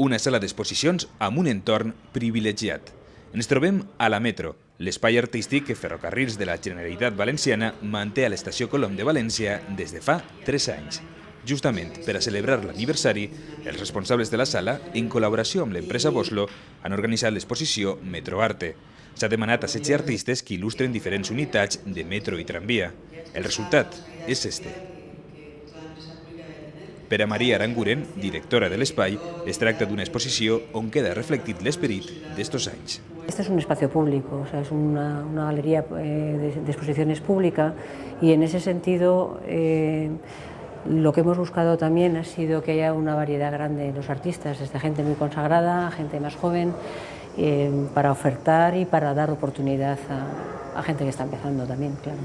Una sala d'exposicions amb un entorn privilegiat. Ens trobem a la Metro, l'espai artístic que Ferrocarrils de la Generalitat Valenciana manté a l'Estació Colom de València des de fa 3 anys. Justament per a celebrar l'aniversari, els responsables de la sala, en col·laboració amb l'empresa Boslo, han organitzat l'exposició Metro Arte. S'ha demanat a 16 artistes que il·lustren diferents unitats de metro i tramvia. El resultat és este. Per a Maria Aranguren, directora de l'espai, es tracta d'una exposició on queda reflectit l'esperit d'estos anys. Este es un espacio público, o sea, es una galería de exposiciones pública y en ese sentido lo que hemos buscado también ha sido que haya una variedad grande en los artistas, desde gente muy consagrada, gente más joven, para ofertar y para dar oportunidad a gente que está empezando también, claro.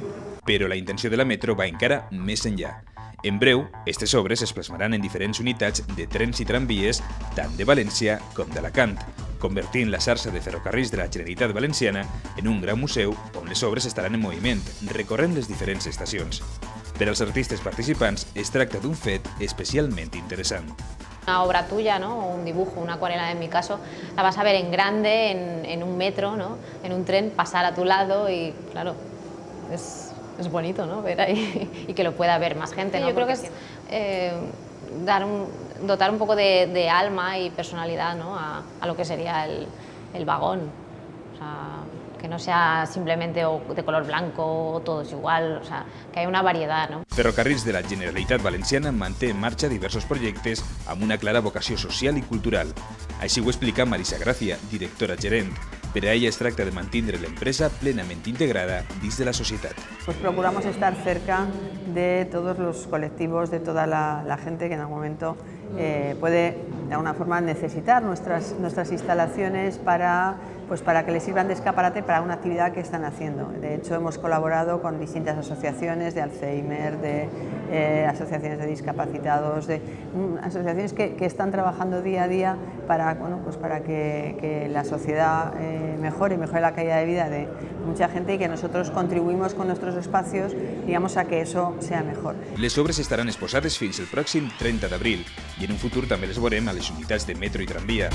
Però la intenció de la Metro va encara més enllà. En breu, aquestes obres es plasmaran en diferents unitats de trens i tramvies tant de València com d'Alacant, convertint la xarxa de ferrocarrils de la Generalitat Valenciana en un gran museu on les obres estaran en moviment, recorrent les diferents estacions. Per als artistes participants es tracta d'un fet especialment interessant. Una obra tuya, ¿no? O un dibujo, una acuarela en mi caso, la vas a ver en grande, en un metro, ¿no? En un tren, pasar a tu lado y, claro, es bonito, ¿no? Ver ahí y que lo pueda ver más gente, ¿no? Yo creo que es dotar un poco de alma y personalidad, ¿no? a lo que sería el vagón. O sea, que no sea simplemente de color blanco o todo es igual, o sea, que hay una variedad, ¿no? Ferrocarrils de la Generalitat Valenciana manté en marxa diversos projectes amb una clara vocació social i cultural. Així ho explica Marisa Gràcia, directora gerent. Per a ella es tracta de mantenir l'empresa plenament integrada dins de la societat. Pues procuramos estar cerca de todos los colectivos, de toda la gente que en algún momento puede de alguna forma necesitar nuestras instalaciones para que les sirvan de escaparate para una actividad que están haciendo. De hecho, hemos colaborado con distintas asociaciones de Alzheimer, de asociaciones de discapacitados, de asociaciones que están trabajando día a día para que la sociedad mejore la calidad de vida de mucha gente y que nosotros contribuimos con nuestros espacios, digamos, a que eso sea mejor. Les obres estaran exposades fins el pròxim 30 d'abril i en un futur també les veurem a les unitats de metro i tramvia.